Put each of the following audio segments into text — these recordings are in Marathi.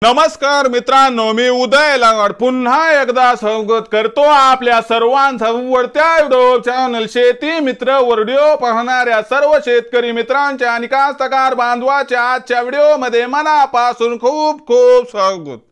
नमस्कार मित्रांनो, मी उदय लांगड पुन्हा एकदा स्वागत करतो आपल्या सर्वांचा आवडत्या युट्यूब चॅनल शेती मित्र व्हिडिओ पाहणाऱ्या सर्व शेतकरी मित्रांच्या आणि कास्तकार बांधवाच्या आजच्या व्हिडिओमध्ये मनापासून खूप खूप स्वागत।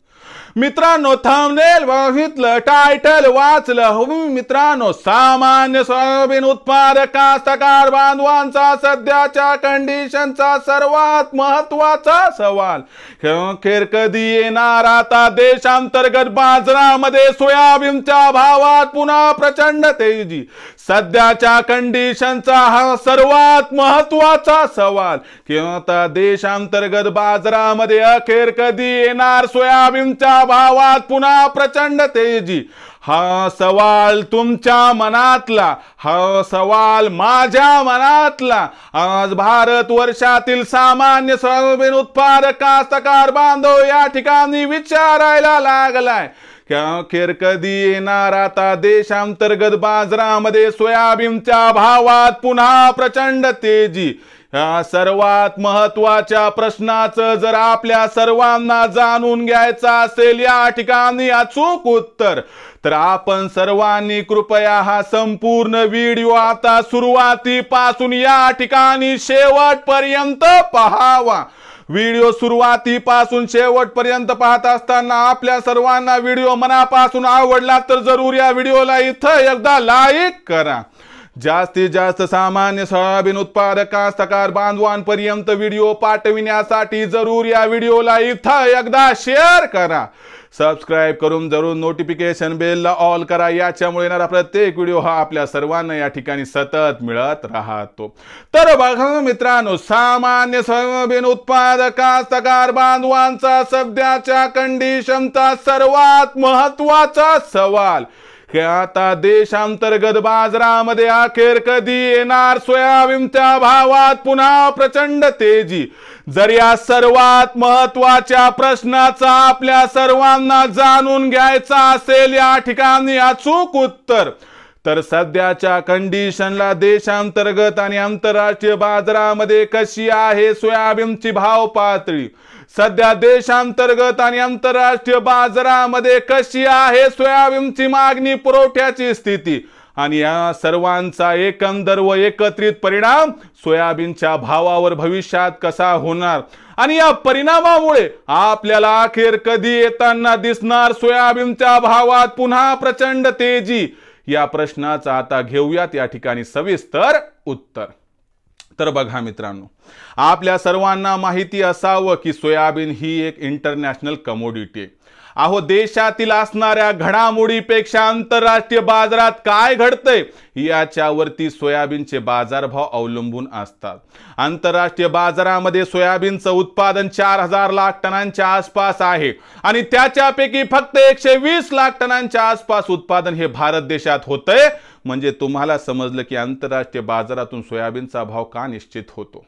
मित्रांनो, थंबनेल बघितलं, टायटल वाचलं, हो मित्रांनो, सामान्य सोयाबीन उत्पादक कास्तकार बांधवांचा सध्याच्या कंडिशनचा सर्वात महत्त्वाचा सवाल अखेर कधी येणार? आता देशांतर्गत बाजारामध्ये सोयाबीनच्या भावात पुन्हा प्रचंड तेजी। सध्याच्या कंडिशनचा हा सर्वात महत्त्वाचा सवाल की आता देशांतर्गत बाजारामध्ये अखेर कधी येणार सोयाबीनच्या भावात पुन्हा प्रचंड तेजी। हा सवाल तुमच्या मनातला, हा सवाल माझ्या मनातला। आज भारत वर्षातील सामान्य सोयाबीन उत्पादक कास्तकार बांधव या ठिकाणी विचारायला लागलाय की अखेर कधी येणार आता देशांतर्गत बाजारामध्ये सोयाबीनच्या भावात पुन्हा प्रचंड तेजी। या सर्वात महत्त्वाच्या प्रश्नाचं जर आपल्या सर्वांना जाणून घ्यायचं असेल या ठिकाणी अचूक उत्तर, तर आपण सर्वांनी कृपया हा संपूर्ण व्हिडिओ आता सुरुवातीपासून या ठिकाणी शेवटपर्यंत पाहावा। व्हिडिओ सुरुवातीपासून शेवटपर्यंत पाहत असताना आपल्या सर्वांना व्हिडिओ मनापासून आवडला तर जरूर या व्हिडिओला इथं एकदा लाईक करा। जास्तीत जास्त सामान्य सोयाबीन उत्पादक कास्तकार बांधवांपर्यंत व्हिडिओ पाठविण्यासाठी जरूर या व्हिडिओला इथं एकदा शेअर करा। सबस्क्राइब करून जरूर नोटिफिकेशन बेलला ऑल करा, याच्यामुळे येणारा प्रत्येक व्हिडिओ हा आपल्या सर्वांना या ठिकाणी सतत मिळत राहतो। तर बघा मित्रांनो, सामान्य सोयाबीन उत्पादक कास्तकार बांधवांचा सध्याच्या कंडिशनचा सर्वात महत्त्वाचा सवाल की आता देशांतर्गत बाजारामध्ये अखेर कधी येणार सोयाबीनच्या भावात पुन्हा प्रचंड तेजी। जर या सर्वात महत्त्वाच्या प्रश्नाचा आपल्या सर्वांना जाणून घ्यायचा असेल या ठिकाणी अचूक उत्तर, तर सध्याच्या कंडिशनला देशांतर्गत आणि आंतरराष्ट्रीय बाजारामध्ये कशी आहे सोयाबीनची भाव पातळी, सध्या देशांतर्गत आणि आंतरराष्ट्रीय बाजारामध्ये कशी आहे सोयाबीनची मागणी पुरवठ्याची स्थिती, आणि या सर्वांचा एकंदर व एकत्रित परिणाम सोयाबीनच्या भावावर भविष्यात कसा होणार, आणि या परिणामामुळे आपल्याला अखेर कधी येताना दिसणार सोयाबीनच्या भावात पुन्हा प्रचंड तेजी, या प्रश्नाचा आता घेऊयात या ठिकाणी सविस्तर उत्तर। तर बघा मित्रांनो, आपल्या सर्वांना माहिती असावं की सोयाबीन ही एक इंटरनॅशनल कमोडिटी आहे। अहो, देशातील असणाऱ्या घडामोडीपेक्षा आंतरराष्ट्रीय बाजारात काय घडतंय याच्यावरती सोयाबीनचे बाजारभाव अवलंबून असतात। आंतरराष्ट्रीय बाजारामध्ये सोयाबीनचं उत्पादन 4000 लाख टनांच्या आसपास आहे आणि त्याच्यापैकी फक्त 120 लाख टनांच्या आसपास उत्पादन हे भारत देशात होतंय। म्हणजे तुम्हाला समजलं की आंतरराष्ट्रीय बाजारातून सोयाबीनचा भाव का निश्चित होतो।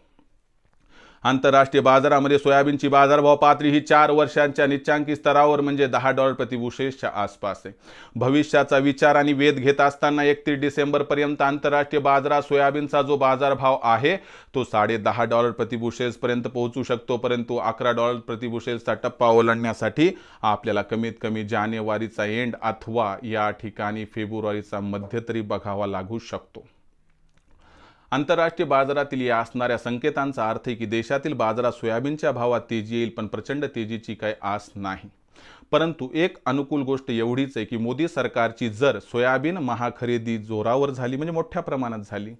आंतरराष्ट्रीय बाजारामध्ये सोयाबीनची बाजारभाव पातळी ही 4 वर्षांच्या निच्चांकी स्तरावर म्हणजे $10 प्रति बुशेलच्या आसपास आहे। भविष्याचा विचार आणि वेध घेत असताना 31 डिसेंबर पर्यंत आंतरराष्ट्रीय बाजारात सोयाबीनचा जो बाजारभाव आहे तो $10.5 प्रति बुशेल्स पर्यंत पोहोचू शकतो, परंतु $11 प्रति बुशेल्सचा टप्पा ओलांडण्यासाठी आपल्याला कमीत कमी जानेवारीचा एंड अथवा या ठिकाणी फेब्रुवारीचा मध्य तरी बघावा लागू शकतो। आंतरराष्ट्रीय बाजारातील या असणाऱ्या संकेतांचा अर्थ आहे की देशातील बाजारात सोयाबीनच्या भावात तेजी येईल, पण प्रचंड तेजीची काही आस नाही। परंतु एक अनुकूल गोष्ट एवढीच आहे की मोदी सरकारची जर सोयाबीन महाखरेदी जोरावर झाली, म्हणजे मोठ्या प्रमाणात झाली,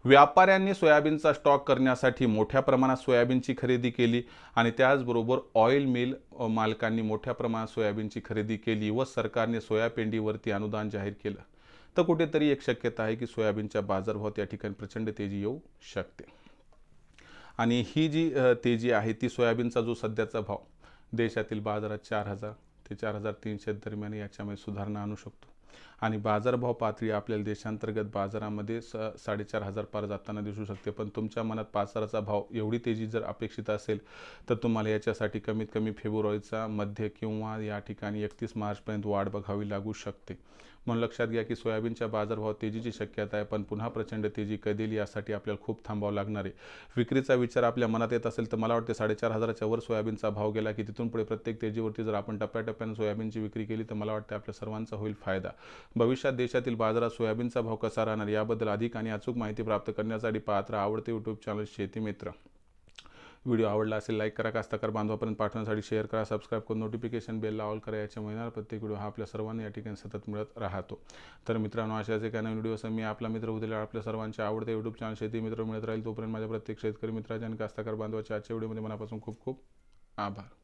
व्यापाऱ्यांनी सोयाबीनचा स्टॉक करण्यासाठी मोठ्या प्रमाणात सोयाबीनची खरेदी केली आणि त्याचबरोबर ऑइल मिल मालकांनी मोठ्या प्रमाणात सोयाबीनची खरेदी केली व सरकारने सोयापेंडीवरती अनुदान जाहीर केलं, तर कुठेतरी एक शक्यता आहे की सोयाबीनच्या बाजारभावात या ठिकाणी प्रचंड तेजी येऊ शकते। आणि ही जी तेजी आहे ती सोयाबीनचा जो सध्याचा भाव देशातील बाजारात 4000 ते 4300 दरम्यान याच्यामध्ये सुधारणा आणू शकतो। आणि बाजारभाव पातळी आपल्याला देशांतर्गत बाजारामध्ये 4,500 पार जाताना दिसू शकते। पण तुमच्या मनात बाजाराचा भाव एवढी तेजी जर अपेक्षित असेल तर तुम्हाला याच्यासाठी कमीत कमी फेब्रुवारीचा मध्य किंवा या ठिकाणी 31 मार्चपर्यंत वाट बघावी लागू शकते। म्हणून लक्षात घ्या की सोयाबीनच्या बाजारभाव तेजीची शक्यता आहे, पण पुन्हा प्रचंड तेजी कधी येईल यासाठी आपल्याला खूप थांबावं लागणार आहे। विक्रीचा विचार आपल्या मनात येत असेल तर मला वाटते 4,500च्या वर सोयाबीनचा भाव गेला की तिथून पुढे प्रत्येक तेजीवरती जर आपण टप्प्याटप्प्याने सोयाबीनची विक्री केली तर मला वाटते आपल्या सर्वांचा होईल फायदा। भविष्यात देशातील बाजारात सोयाबीनचा भाव कसा राहणार याबद्दल अधिक आणि अचूक माहिती प्राप्त करण्यासाठी पाहत राहा आवडते यूट्यूब चॅनल शेती मित्र। व्हिडिओ आवडला असेल लाईक करा, कास्तकार बांधवापर्यंत पाठवण्यासाठी शेअर करा, सबस्क्राईब करून नोटिफिकेशन बेलला ऑल करा। याच्या महिन्याला प्रत्येक व्हिडिओ हा आपल्या सर्वांना या ठिकाणी सतत मिळत राहतो। तर मित्रांनो, अशाच एका नवीन व्हिडिओसह मी आपला मित्र उद्या आपल्या सर्वांचे आवडते यूट्यूब चॅनल शेती मित्र मिळत राहील। तोपर्यंत माझ्या प्रत्येक शेतकरी मित्राच्या आणि कास्तकार बांधवाच्या आजच्या व्हिडिओमध्ये मनापासून खूप खूप आभार।